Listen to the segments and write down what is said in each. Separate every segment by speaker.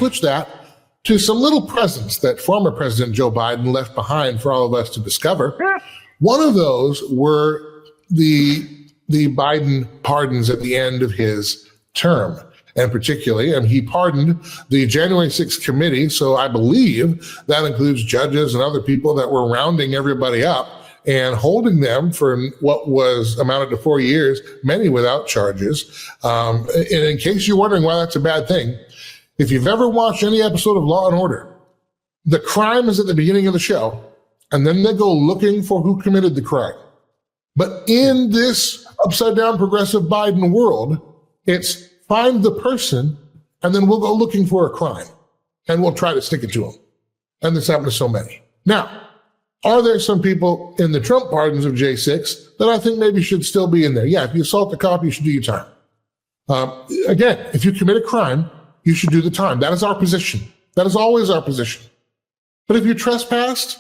Speaker 1: switch that to some little presents that former President Joe Biden left behind for all of us to discover. One of those were the Biden pardons at the end of his term. And particularly, and he pardoned the January 6th committee. So I believe that includes judges and other people that were rounding everybody up and holding them for what was amounted to 4 years, many without charges. And in case you're wondering why that's a bad thing, if you've ever watched any episode of Law and Order, the crime is at the beginning of the show, and then they go looking for who committed the crime. But in this upside down progressive Biden world, it's find the person, and then we'll go looking for a crime, and we'll try to stick it to them. And this happened to so many. Now, are there some people in the Trump pardons of J6 that I think maybe should still be in there? Yeah, if you assault a cop, you should do your time. Again, if you commit a crime, you should do the time. That is our position. That is always our position. But if you trespassed,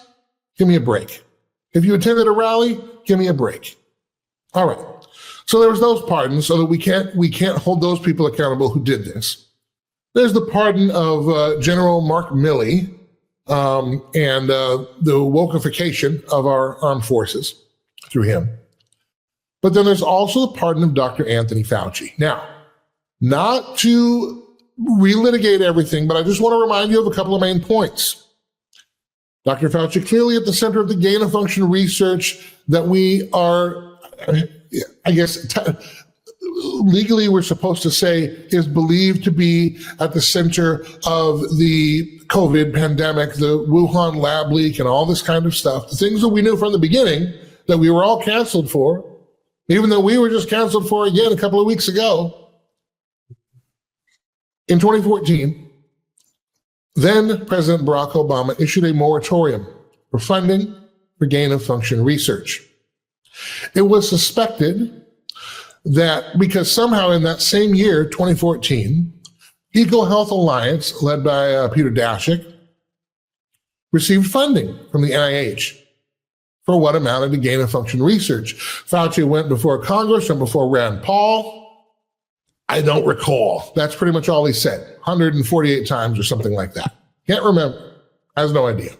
Speaker 1: give me a break. If you attended a rally, give me a break. All right. So there was those pardons, so that we can't hold those people accountable who did this. There's the pardon of General Mark Milley and the wokeification of our armed forces through him. But then there's also the pardon of Dr. Anthony Fauci. Now, not to relitigate everything, but I just want to remind you of a couple of main points. Dr. Fauci clearly at the center of the gain-of-function research that we are, I guess, legally we're supposed to say is believed to be at the center of the COVID pandemic, the Wuhan lab leak and all this kind of stuff, the things that we knew from the beginning that we were all canceled for, even though we were just canceled for again a couple of weeks ago. In 2014, then President Barack Obama issued a moratorium for funding for gain-of-function research. It was suspected that because somehow in that same year, 2014, EcoHealth Alliance, led by Peter Daszak, received funding from the NIH for what amounted to gain-of-function research. Fauci went before Congress and before Rand Paul. I don't recall. That's pretty much all he said, 148 times or something like that. Can't remember. Has no idea.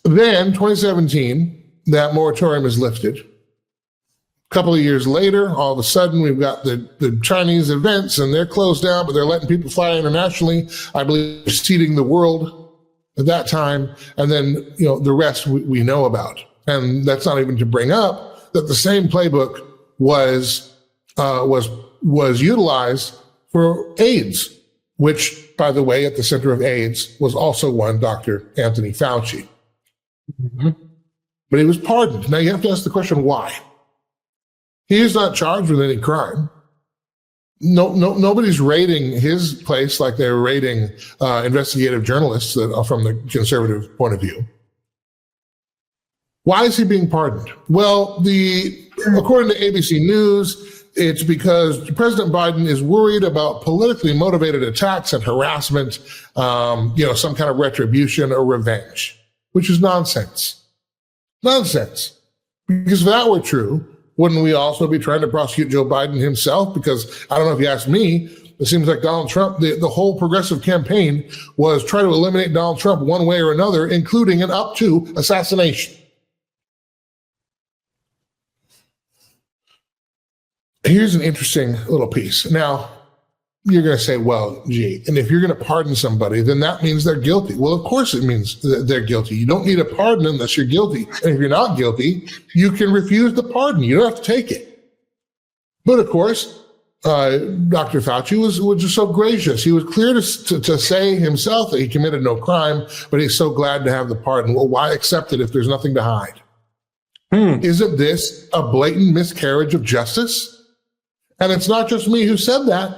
Speaker 1: Then, 2017, that moratorium is lifted. A couple of years later, all of a sudden, we've got the Chinese events, and they're closed down, but they're letting people fly internationally. I believe seeding the world at that time, and then the rest we know about. And that's not even to bring up that the same playbook was utilized for AIDS, which, by the way, at the center of AIDS was also one Dr. Anthony Fauci. Mm-hmm. But he was pardoned. Now you have to ask the question, why? He is not charged with any crime. Nobody's raiding his place like they're raiding investigative journalists from the conservative point of view. Why is he being pardoned? Well, according to ABC News, it's because President Biden is worried about politically motivated attacks and harassment, some kind of retribution or revenge, which is nonsense. Nonsense. Because if that were true, wouldn't we also be trying to prosecute Joe Biden himself? Because I don't know if you ask me, it seems like Donald Trump, the whole progressive campaign was trying to eliminate Donald Trump one way or another, including and up to assassination. Here's an interesting little piece. Now, you're going to say, well, gee, and if you're going to pardon somebody, then that means they're guilty. Well, of course it means that they're guilty. You don't need a pardon unless you're guilty. And if you're not guilty, you can refuse the pardon. You don't have to take it. But of course, Dr. Fauci was just so gracious. He was clear to say himself that he committed no crime, but he's so glad to have the pardon. Well, why accept it if there's nothing to hide? Isn't this a blatant miscarriage of justice? And it's not just me who said that,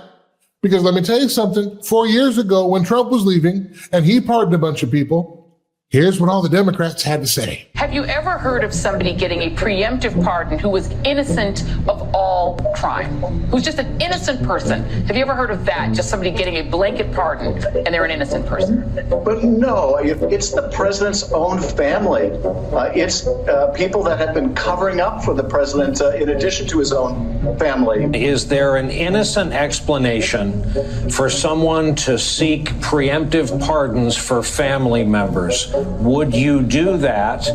Speaker 1: because let me tell you something. 4 years ago, when Trump was leaving and he pardoned a bunch of people, here's what all the Democrats had to say.
Speaker 2: Have you ever heard of somebody getting a preemptive pardon who was innocent of all crime? Who's just an innocent person? Have you ever heard of that? Just somebody getting a blanket pardon and they're an innocent person?
Speaker 3: But no, it's the president's own family. It's people that have been covering up for the president in addition to his own family.
Speaker 4: Is there an innocent explanation for someone to seek preemptive pardons for family members? Would you do that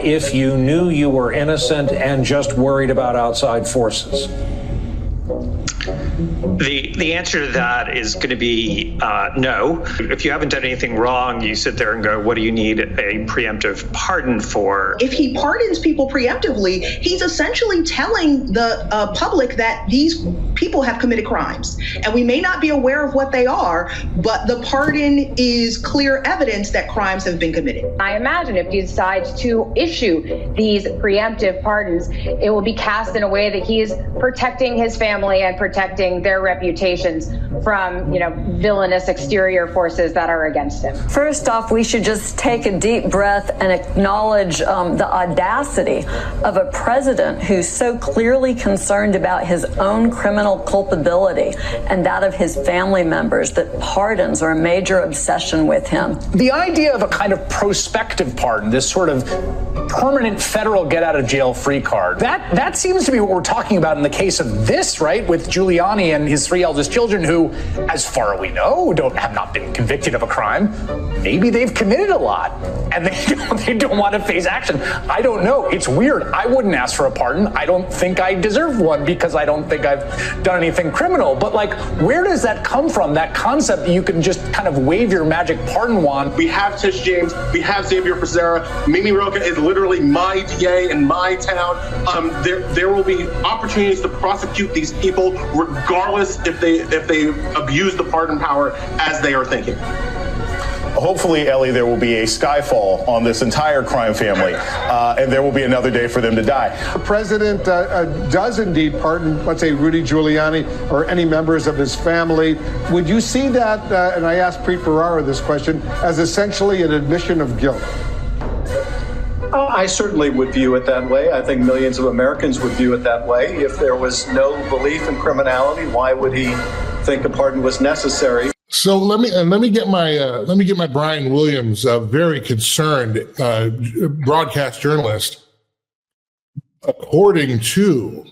Speaker 4: if you knew you were innocent and just worried about outside forces?
Speaker 5: The answer to that is going to be no. If you haven't done anything wrong, you sit there and go, what do you need a preemptive pardon for?
Speaker 6: If he pardons people preemptively, he's essentially telling the public that these people have committed crimes. And we may not be aware of what they are, but the pardon is clear evidence that crimes have been committed.
Speaker 7: I imagine if he decides to issue these preemptive pardons, it will be cast in a way that he is protecting his family and protecting their reputations from, villainous exterior forces that are against him.
Speaker 8: First off, we should just take a deep breath and acknowledge the audacity of a president who's so clearly concerned about his own criminal culpability and that of his family members that pardons are a major obsession with him.
Speaker 9: The idea of a kind of prospective pardon, this sort of permanent federal get-out-of-jail-free card, that seems to be what we're talking about in the case of this, right, with Giuliani and his three eldest children who, as far as we know, have not been convicted of a crime. Maybe they've committed a lot and they don't want to face action. I don't know. It's weird. I wouldn't ask for a pardon. I don't think I deserve one because I don't think I've done anything criminal. But where does that come from? That concept that you can just kind of wave your magic pardon wand.
Speaker 10: We have Tish James. We have Xavier Becerra. Mimi Rocha is literally my DA in my town. There will be opportunities to prosecute these people regardless if they abuse the pardon power as they are thinking.
Speaker 11: Hopefully, Ellie, there will be a skyfall on this entire crime family, and there will be another day for them to die.
Speaker 12: The president does indeed pardon, let's say, Rudy Giuliani or any members of his family. Would you see that, and I asked Preet Bharara this question, as essentially an admission of guilt?
Speaker 3: I certainly would view it that way. I think millions of Americans would view it that way. If there was no belief in criminality, why would he think a pardon was necessary?
Speaker 1: So let me get my Brian Williams, very concerned broadcast journalist. According to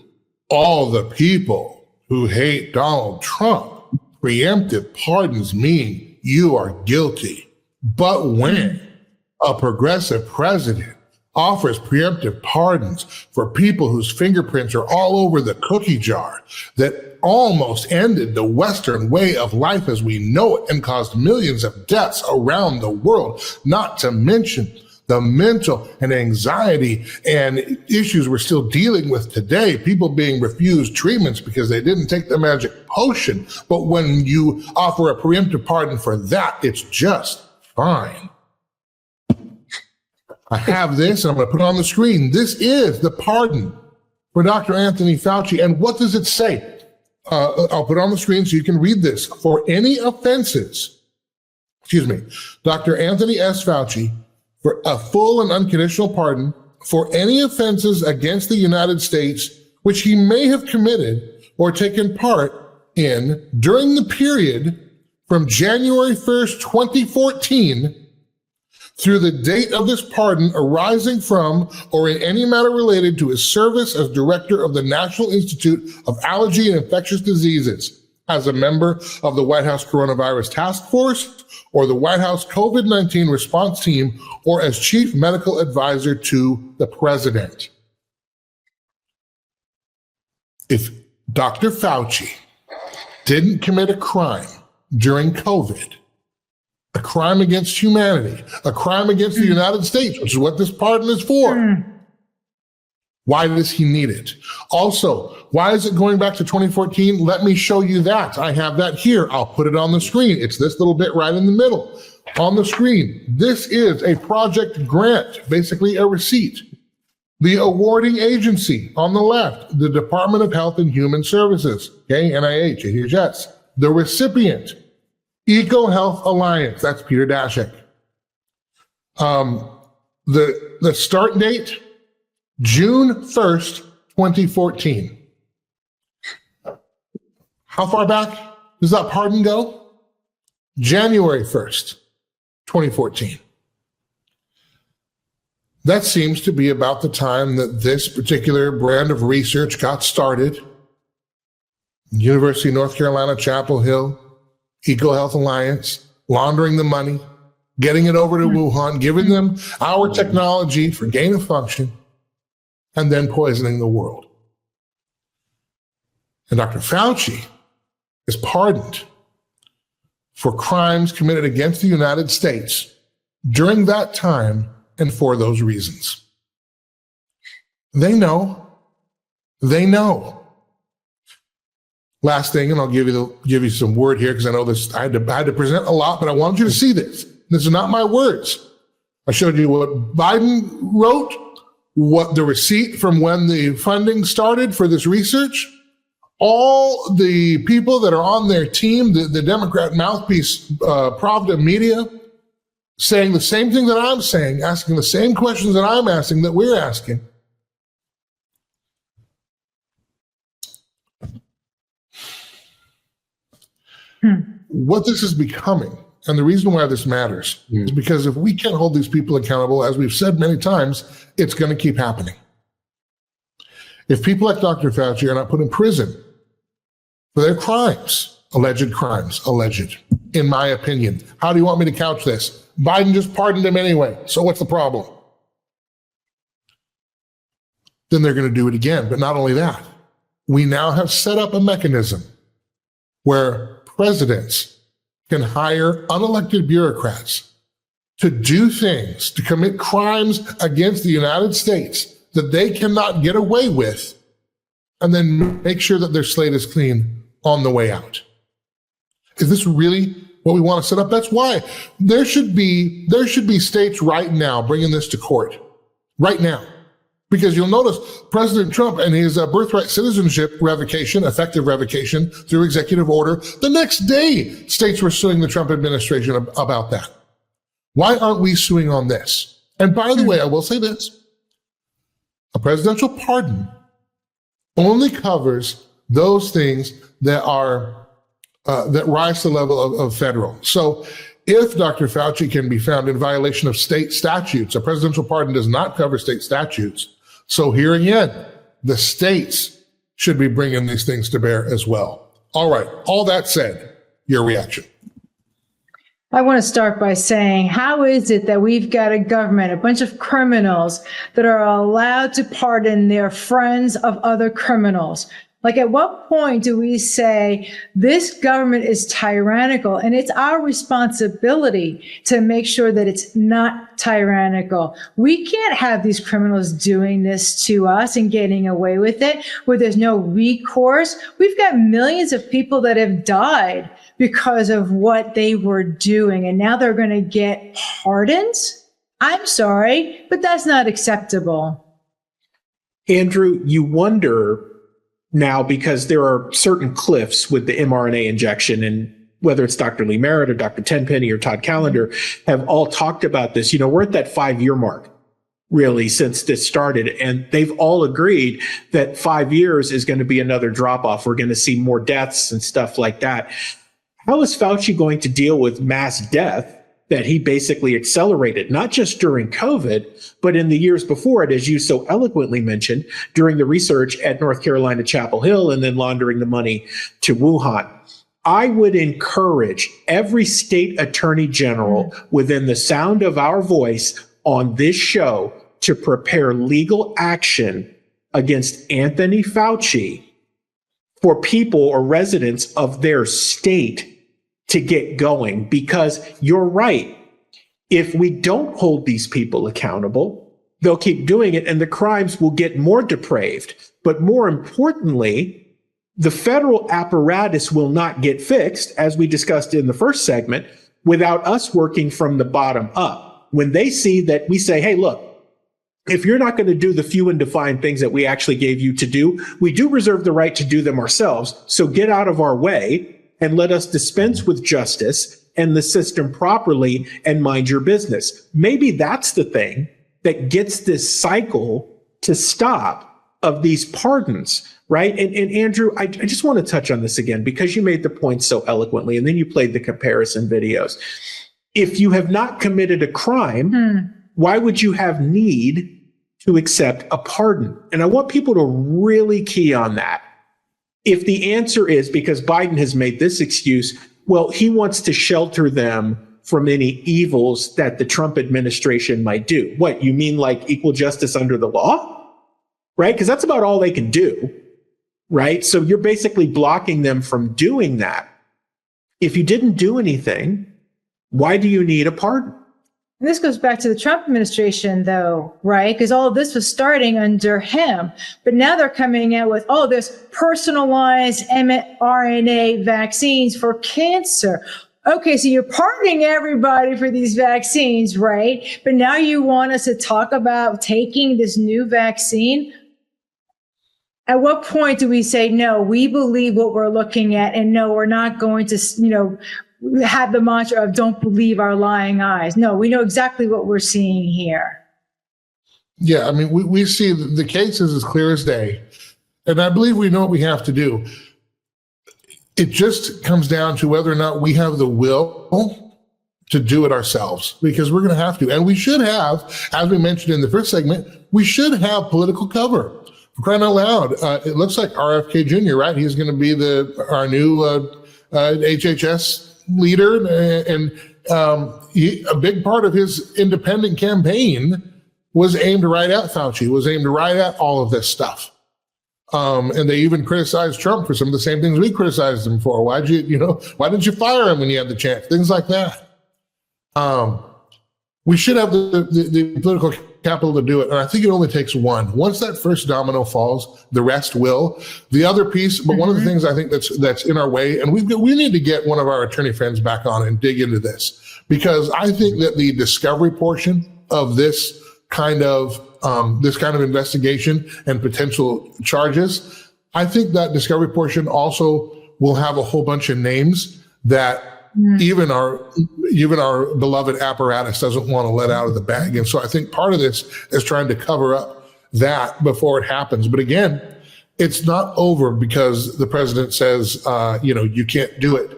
Speaker 1: all the people who hate Donald Trump, preemptive pardons mean you are guilty. But when a progressive president offers preemptive pardons for people whose fingerprints are all over the cookie jar that almost ended the Western way of life as we know it and caused millions of deaths around the world, not to mention the mental and anxiety and issues we're still dealing with today, people being refused treatments because they didn't take the magic potion. But when you offer a preemptive pardon for that, it's just fine. I have this, and I'm going to put it on the screen. This is the pardon for Dr. Anthony Fauci. And what does it say? I'll put it on the screen so you can read this. For any offenses, Dr. Anthony S. Fauci, for a full and unconditional pardon for any offenses against the United States which he may have committed or taken part in during the period from January 1st, 2014, through the date of this pardon arising from or in any matter related to his service as director of the National Institute of Allergy and Infectious Diseases, as a member of the White House Coronavirus Task Force or the White House COVID-19 response team, or as chief medical advisor to the president. If Dr. Fauci didn't commit a crime during COVID, a crime against humanity, a crime against the United States, which is what this pardon is for. Why does he need it? Also, why is it going back to 2014? Let me show you that. I have that here. I'll put it on the screen. It's this little bit right in the middle on the screen. This is a project grant, basically a receipt. The awarding agency on the left, the Department of Health and Human Services, okay, NIH, HHS. The recipient, EcoHealth Alliance, that's Peter Daszak. The start date, June 1st, 2014. How far back does that pardon go? January 1st, 2014. That seems to be about the time that this particular brand of research got started. University of North Carolina, Chapel Hill, EcoHealth Alliance, laundering the money, getting it over to Wuhan, giving them our technology for gain of function, and then poisoning the world. And Dr. Fauci is pardoned for crimes committed against the United States during that time and for those reasons. They know. They know. Last thing, and I'll give you some word here because I know this. I had to present a lot, but I want you to see this. This is not my words. I showed you what Biden wrote, what the receipt from when the funding started for this research. All the people that are on their team, the Democrat mouthpiece, Pravda Media, saying the same thing that I'm saying, asking the same questions that I'm asking, that we're asking. What this is becoming, and the reason why this matters, is because if we can't hold these people accountable, as we've said many times, it's going to keep happening. If people like Dr. Fauci are not put in prison for their crimes, alleged, in my opinion. How do you want me to couch this? Biden just pardoned him anyway, so what's the problem? Then they're going to do it again. But not only that, we now have set up a mechanism where presidents can hire unelected bureaucrats to do things, to commit crimes against the United States that they cannot get away with, and then make sure that their slate is clean on the way out. Is this really what we want to set up? That's why there should be states right now bringing this to court right now, because you'll notice President Trump and his birthright citizenship revocation, effective revocation through executive order, the next day states were suing the Trump administration about that. Why aren't we suing on this? And by the way, I will say this: a presidential pardon only covers those things that are that rise to the level of federal. So if Dr. Fauci can be found in violation of state statutes, a presidential pardon does not cover state statutes. So here again, the states should be bringing these things to bear as well. All right. All that said, your reaction.
Speaker 13: I want to start by saying, how is it that we've got a government, a bunch of criminals that are allowed to pardon their friends of other criminals? Like, at what point do we say this government is tyrannical, and it's our responsibility to make sure that it's not tyrannical? We can't have these criminals doing this to us and getting away with it where there's no recourse. We've got millions of people that have died because of what they were doing, and now they're going to get pardons? I'm sorry, but that's not acceptable.
Speaker 14: Andrew, you wonder now, because there are certain cliffs with the mRNA injection, and whether it's Dr. Lee Merritt or Dr. Tenpenny or Todd Callender have all talked about this. You know, we're at that 5-year mark, really, since this started, and they've all agreed that 5 years is going to be another drop off. We're going to see more deaths and stuff like that. How is Fauci going to deal with mass death that he basically accelerated, not just during COVID, but in the years before it, as you so eloquently mentioned, during the research at North Carolina Chapel Hill and then laundering the money to Wuhan? I would encourage every state attorney general within the sound of our voice on this show to prepare legal action against Anthony Fauci for people or residents of their state to get going, because you're right. If we don't hold these people accountable, they'll keep doing it and the crimes will get more depraved. But more importantly, the federal apparatus will not get fixed, as we discussed in the first segment, without us working from the bottom up. When they see that we say, hey, look, if you're not going to do the few and defined things that we actually gave you to do, we do reserve the right to do them ourselves. So get out of our way and let us dispense with justice and the system properly and mind your business. Maybe that's the thing that gets this cycle to stop of these pardons, right? And Andrew, I just want to touch on this again because you made the point so eloquently, and then you played the comparison videos. If you have not committed a crime, why would you have need to accept a pardon? And I want people to really key on that. If the answer is because Biden has made this excuse, well, he wants to shelter them from any evils that the Trump administration might do. What, you mean like equal justice under the law? Right? Because that's about all they can do. Right? So you're basically blocking them from doing that. If you didn't do anything, why do you need a pardon?
Speaker 13: And this goes back to the Trump administration, though, right? Because all of this was starting under him. But now they're coming out with, oh, there's personalized mRNA vaccines for cancer. Okay, so you're pardoning everybody for these vaccines, right? But now you want us to talk about taking this new vaccine? At what point do we say, no, we believe what we're looking at, and no, we're not going to, have the mantra of don't believe our lying eyes. No, we know exactly what we're seeing here.
Speaker 1: Yeah, I mean, we see the case is as clear as day, and I believe we know what we have to do. It just comes down to whether or not we have the will to do it ourselves, because we're going to have to. And we should have, as we mentioned in the first segment, we should have political cover. For crying out loud, it looks like RFK Jr., right? He's going to be our new HHS leader, and a big part of his independent campaign was aimed right at Fauci, was aimed right at all of this stuff. And they even criticized Trump for some of the same things we criticized him for. Why didn't you fire him when you had the chance? Things like that. We should have the political capital to do it. And I think it only takes one. Once that first domino falls, the rest will. The other piece, but one of the things I think that's in our way, and we need to get one of our attorney friends back on and dig into this, because I think that the discovery portion of this kind of investigation and potential charges, I think that discovery portion also will have a whole bunch of names that even our beloved apparatus doesn't want to let out of the bag. And so I think part of this is trying to cover up that before it happens. But again, it's not over because the president says, you can't do it.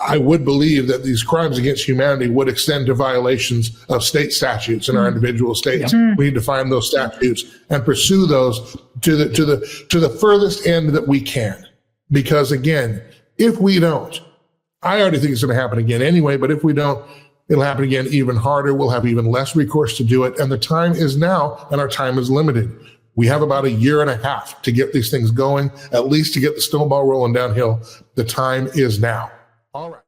Speaker 1: I would believe that these crimes against humanity would extend to violations of state statutes in our individual states. We need to find those statutes and pursue those to the furthest end that we can. Because again, if we don't, I already think it's going to happen again anyway, but if we don't, it'll happen again even harder. We'll have even less recourse to do it. And the time is now, and our time is limited. We have about a year and a half to get these things going, at least to get the snowball rolling downhill. The time is now. All right.